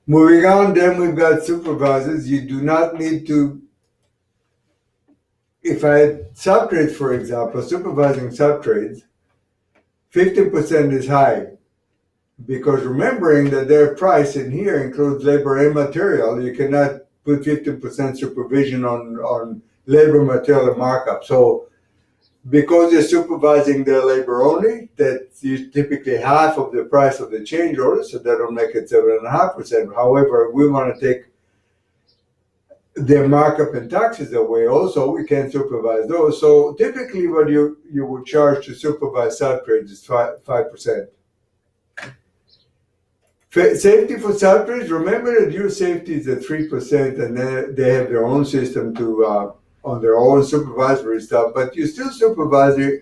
Moving on, then we've got supervisors. You do not need to, if I had subtrades, for example, supervising subtrades, 50% is high. Because remembering that their price in here includes labor and material, you cannot put 50% supervision on labor, material, and markup. So because you're supervising their labor only, that's typically half of the price of the change order, so that'll make it 7.5%. However, we want to take their markup and taxes away also, we can't supervise those. So typically what you would charge to supervise subtrades is 5%. Safety for subtrades, remember that your safety is at 3%, and they have their own system to on their own supervisory stuff, but you're still supervising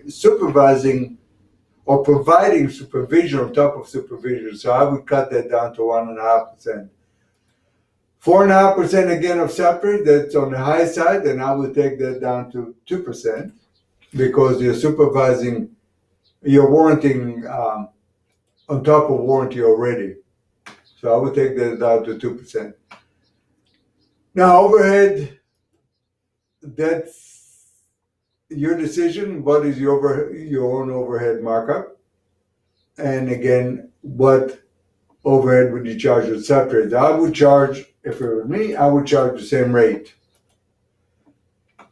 or providing supervision on top of supervision. So I would cut that down to 1.5%. 4.5% again of subtrades, that's on the high side, and I would take that down to 2% because you're supervising, you're warranting on top of warranty already. So I would take that down to 2%. Now overhead, that's your decision. What is your own overhead markup? And again, what overhead would you charge with subtrades? I would charge, if it were me, I would charge the same rate.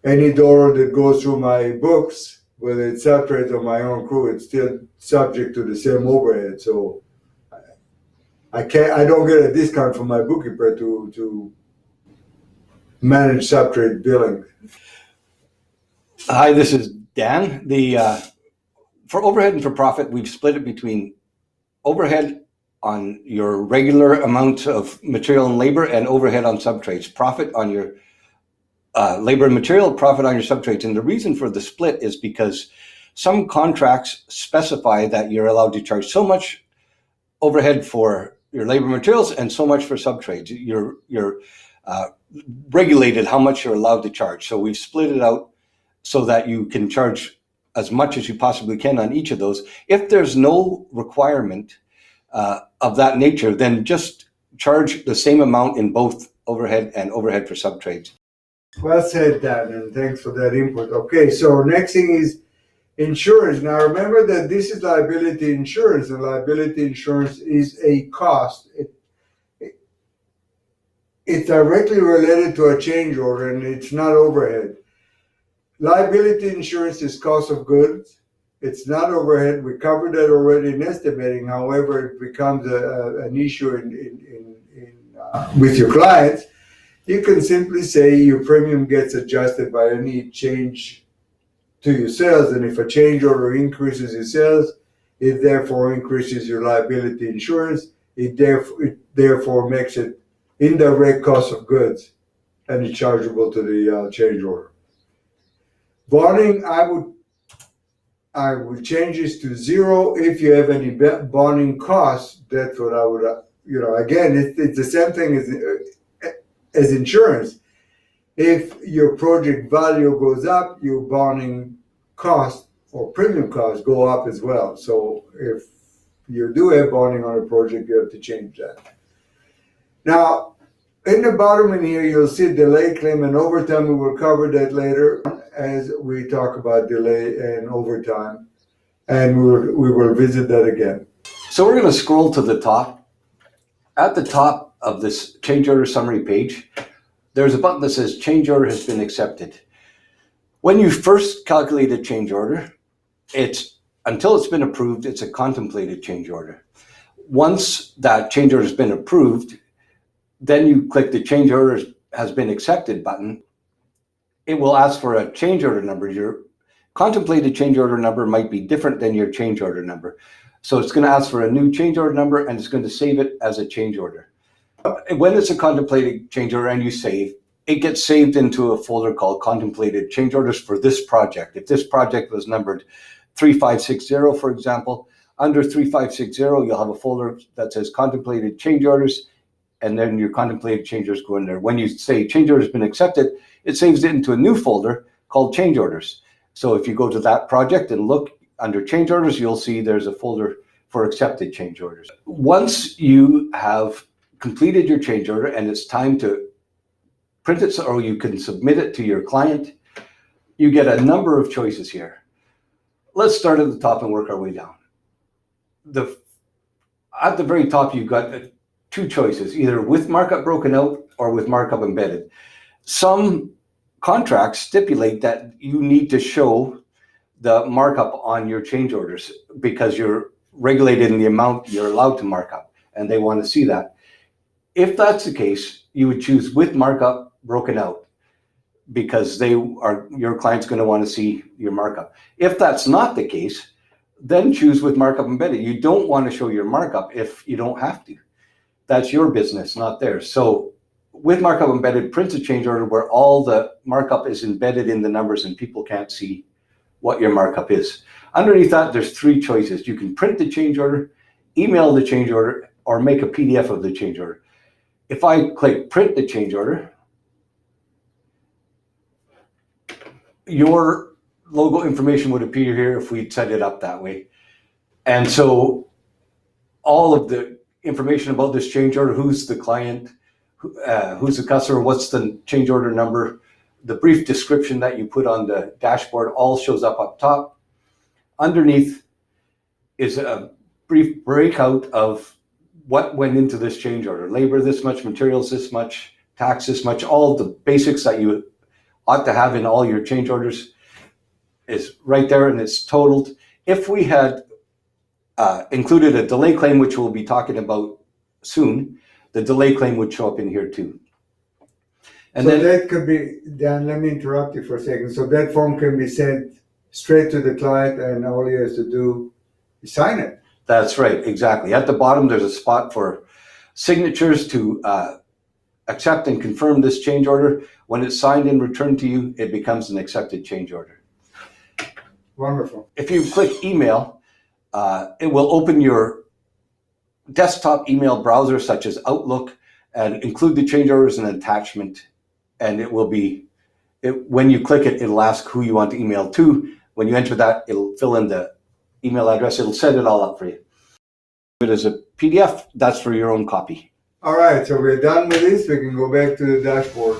Any dollar that goes through my books, whether it's subtrades or my own crew, it's still subject to the same overhead. So I don't get a discount from my bookkeeper to manage subtrade billing. Hi, this is Dan. For overhead and for profit, we've split it between overhead on your regular amount of material and labor and overhead on subtrades. Profit on your labor and material, profit on your subtrades. And the reason for the split is because some contracts specify that you're allowed to charge so much overhead for your labor materials and so much for subtrades. You're regulated how much you're allowed to charge. So we've split it out so that you can charge as much as you possibly can on each of those. If there's no requirement of that nature, then just charge the same amount in both overhead and overhead for subtrades. Well said, Dan, and thanks for that input. Okay, so next thing is insurance. Now remember that this is liability insurance, and liability insurance is a cost. It's directly related to a change order, and it's not overhead. Liability insurance is cost of goods. It's not overhead. We covered that already in estimating. However, it becomes an issue with your clients. You can simply say your premium gets adjusted by any change to your sales, and if a change order increases your sales, it therefore increases your liability insurance. It therefore makes it indirect cost of goods, and it's chargeable to the change order. Bonding, I would change this to 0 if you have any bonding costs. That's what I would, again, it's the same thing as insurance. If your project value goes up, your bonding cost or premium costs go up as well. So if you do have bonding on a project, you have to change that. Now, in the bottom in here, you'll see delay claim and overtime. We will cover that later as we talk about delay and overtime, and we will visit that again. So we're going to scroll to the top. At the top of this change order summary page, there's a button that says change order has been accepted. When you first calculate a change order, until it's been approved, it's a contemplated change order. Once that change order has been approved, then you click the change order has been accepted button. It will ask for a change order number. Your contemplated change order number might be different than your change order number. So it's going to ask for a new change order number, and it's going to save it as a change order. When it's a contemplated change order and you save, it gets saved into a folder called contemplated change orders for this project. If this project was numbered 3560, for example, under 3560, you'll have a folder that says contemplated change orders, and then your contemplated change orders go in there. When you say change order has been accepted, it saves it into a new folder called change orders. So if you go to that project and look under change orders, you'll see there's a folder for accepted change orders. Once you have completed your change order and it's time to print it or you can submit it to your client, you get a number of choices here. Let's start at the top and work our way down. At the very top, you've got two choices, either with markup broken out or with markup embedded. Some contracts stipulate that you need to show the markup on your change orders because you're regulated in the amount you're allowed to mark up, and they want to see that. If that's the case, you would choose with markup broken out because your client's going to want to see your markup. If that's not the case, then choose with markup embedded. You don't want to show your markup if you don't have to. That's your business, not theirs. So with markup embedded, print a change order where all the markup is embedded in the numbers and people can't see what your markup is. Underneath that, there's three choices. You can print the change order, email the change order, or make a PDF of the change order. If I click print the change order, your logo information would appear here if we'd set it up that way. And so all of the information about this change order, who's the client, who's the customer, what's the change order number, the brief description that you put on the dashboard all shows up top. Underneath is a brief breakout of what went into this change order. Labor this much, materials this much, tax this much, all the basics that you ought to have in all your change orders is right there and it's totaled. If we had included a delay claim, which we'll be talking about soon, the delay claim would show up in here too. And so then that could be, Dan, let me interrupt you for a second. So that form can be sent straight to the client and all he has to do is sign it. that's right, exactly. At the bottom, there's a spot for signatures to accept and confirm this change order. When it's signed and returned to you, it becomes an accepted change order. Wonderful. If you click email, it will open your desktop email browser such as Outlook and include the change order as an attachment. And it will be, when you click it, it'll ask who you want to email to. When you enter that, it'll fill in the email address. It'll set it all up for you. If it is a PDF, that's for your own copy. All right, so we're done with this. We can go back to the dashboard.